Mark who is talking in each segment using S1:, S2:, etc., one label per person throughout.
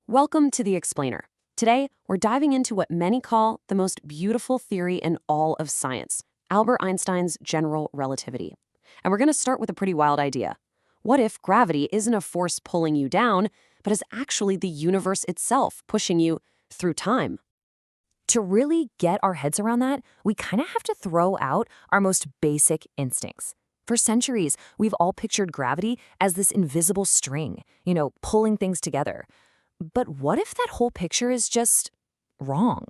S1: Welcome to The Explainer. Today, we're diving into what many call the most beautiful theory in all of science, Albert Einstein's general relativity. And we're going to start with a pretty wild idea. What if gravity isn't a force pulling you down, but is actually the universe itself pushing you through time?
S2: To really get our heads around that, we kind of have to throw out our most basic instincts. For centuries, we've all pictured gravity as this invisible string, pulling things together. But what if that whole picture is just wrong?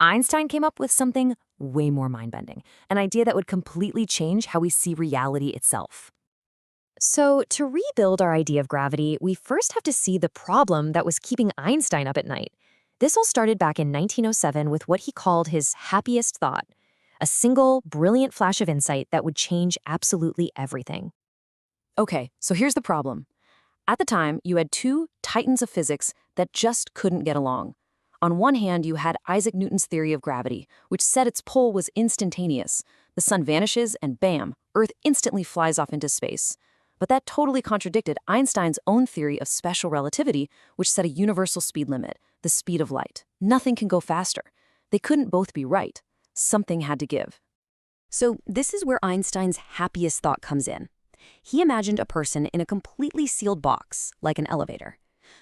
S2: Einstein came up with something way more mind-bending, an idea that would completely change how we see reality itself. So, to rebuild our idea of gravity, we first have to see the problem that was keeping Einstein up at night. This all started back in 1907 with what he called his happiest thought, a single, brilliant flash of insight that would change absolutely everything.
S1: Okay, so here's the problem. At the time, you had two titans of physics that just couldn't get along. On one hand, you had Isaac Newton's theory of gravity, which said its pull was instantaneous. The sun vanishes and bam, Earth instantly flies off into space. But that totally contradicted Einstein's own theory of special relativity, which set a universal speed limit, the speed of light. Nothing can go faster. They couldn't both be right. Something had to give. So this is where Einstein's happiest thought comes in. He imagined a person in a completely sealed box, like an elevator.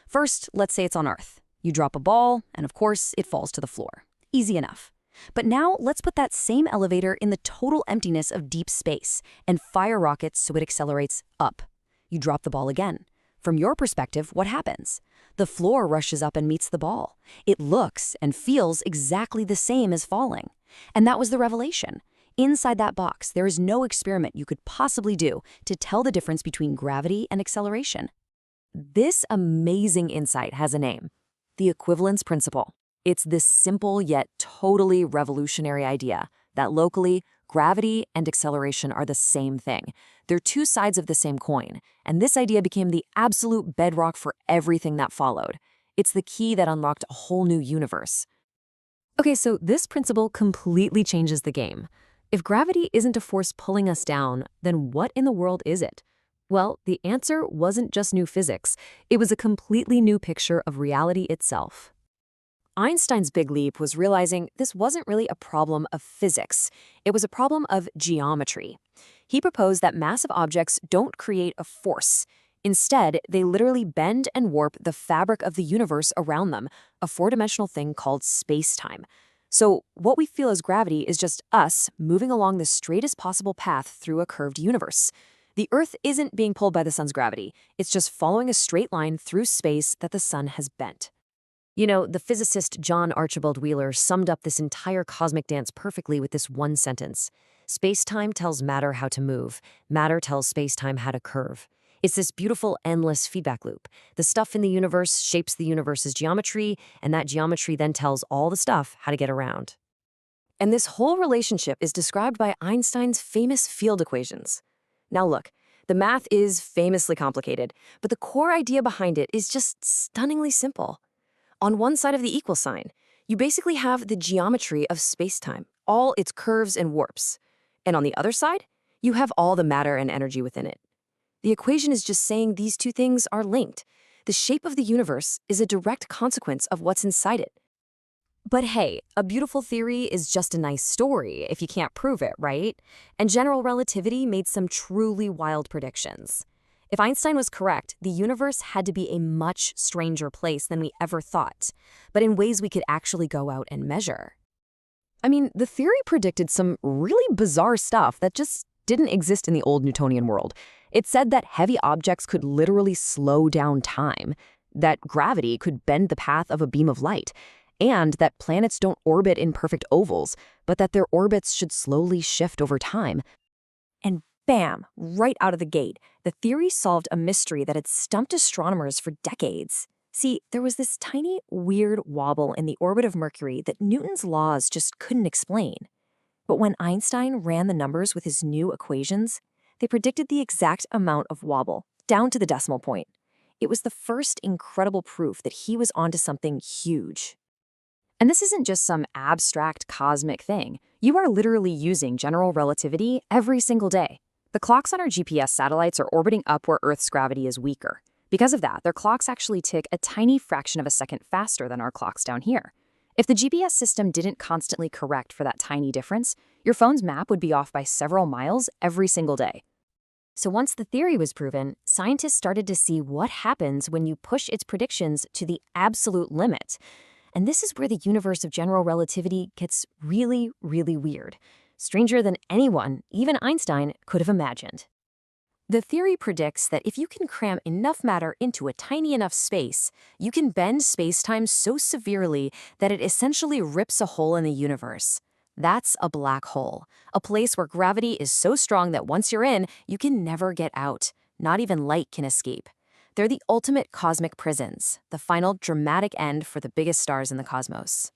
S1: First, let's say it's on Earth. You drop a ball, and of course, it falls to the floor. Easy enough. But now, let's put that same elevator in the total emptiness of deep space and fire rockets so it accelerates up. You drop the ball again. From your perspective, what happens? The floor rushes up and meets the ball. It looks and feels exactly the same as falling. And that was the revelation. Inside that box, there is no experiment you could possibly do to tell the difference between gravity and acceleration. This amazing insight has a name: the equivalence principle. It's this simple yet totally revolutionary idea that locally, gravity and acceleration are the same thing. They're two sides of the same coin, and this idea became the absolute bedrock for everything that followed. It's the key that unlocked a whole new universe. Okay, so this principle completely changes the game. If gravity isn't a force pulling us down, then what in the world is it? Well, the answer wasn't just new physics. It was a completely new picture of reality itself. Einstein's big leap was realizing this wasn't really a problem of physics. It was a problem of geometry. He proposed that massive objects don't create a force. Instead, they literally bend and warp the fabric of the universe around them, a four-dimensional thing called space-time. So what we feel as gravity is just us moving along the straightest possible path through a curved universe. The Earth isn't being pulled by the sun's gravity. It's just following a straight line through space that the sun has bent. The physicist John Archibald Wheeler summed up this entire cosmic dance perfectly with this one sentence: space-time tells matter how to move. Matter tells space-time how to curve. It's this beautiful, endless feedback loop. The stuff in the universe shapes the universe's geometry, and that geometry then tells all the stuff how to get around. And this whole relationship is described by Einstein's famous field equations. Now look, the math is famously complicated, but the core idea behind it is just stunningly simple. On one side of the equal sign, you basically have the geometry of space-time, all its curves and warps. And on the other side, you have all the matter and energy within it. The equation is just saying these two things are linked. The shape of the universe is a direct consequence of what's inside it. But hey, a beautiful theory is just a nice story if you can't prove it, right? And general relativity made some truly wild predictions. If Einstein was correct, the universe had to be a much stranger place than we ever thought, but in ways we could actually go out and measure. I mean, the theory predicted some really bizarre stuff that just didn't exist in the old Newtonian world. It said that heavy objects could literally slow down time, that gravity could bend the path of a beam of light, and that planets don't orbit in perfect ovals, but that their orbits should slowly shift over time. And bam, right out of the gate, the theory solved a mystery that had stumped astronomers for decades. See, there was this tiny, weird wobble in the orbit of Mercury that Newton's laws just couldn't explain. But when Einstein ran the numbers with his new equations, they predicted the exact amount of wobble, down to the decimal point. It was the first incredible proof that he was onto something huge. And this isn't just some abstract cosmic thing. You are literally using general relativity every single day. The clocks on our GPS satellites are orbiting up where Earth's gravity is weaker.
S2: Because of that, their clocks actually tick a tiny fraction of a second faster than our clocks down here. If the GPS system didn't constantly correct for that tiny difference, your phone's map would be off by several miles every single day. So once the theory was proven, scientists started to see what happens when you push its predictions to the absolute limit. And this is where the universe of general relativity gets really, really weird. Stranger than anyone, even Einstein, could have imagined. The theory predicts that if you can cram enough matter into a tiny enough space, you can bend spacetime so severely that it essentially rips a hole in the universe. That's a black hole, a place where gravity is so strong that once you're in, you can never get out. Not even light can escape. They're the ultimate cosmic prisons, the final dramatic end for the biggest stars in the cosmos.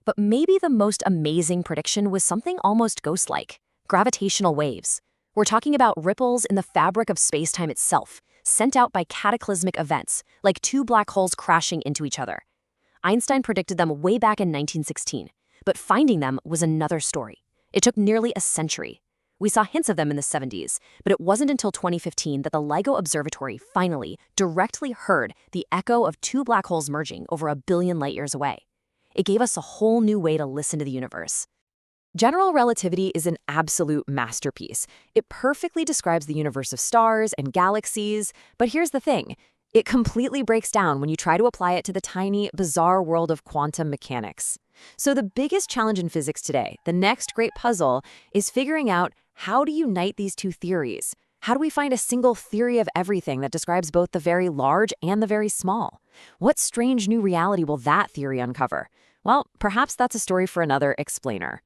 S2: But maybe the most amazing prediction was something almost ghost-like: gravitational waves. We're talking about ripples in the fabric of spacetime itself, sent out by cataclysmic events, like two black holes crashing into each other. Einstein predicted them way back in 1916, but finding them was another story. It took nearly a century. We saw hints of them in the 70s, but it wasn't until 2015 that the LIGO Observatory finally directly heard the echo of two black holes merging over 1 billion light-years away. It gave us a whole new way to listen to the universe. General relativity is an absolute masterpiece. It perfectly describes the universe of stars and galaxies, but here's the thing. It completely breaks down when you try to apply it to the tiny, bizarre world of quantum mechanics. So the biggest challenge in physics today, the next great puzzle, is figuring out how to unite these two theories. How do we find a single theory of everything that describes both the very large and the very small? What strange new reality will that theory uncover? Well, perhaps that's a story for another explainer.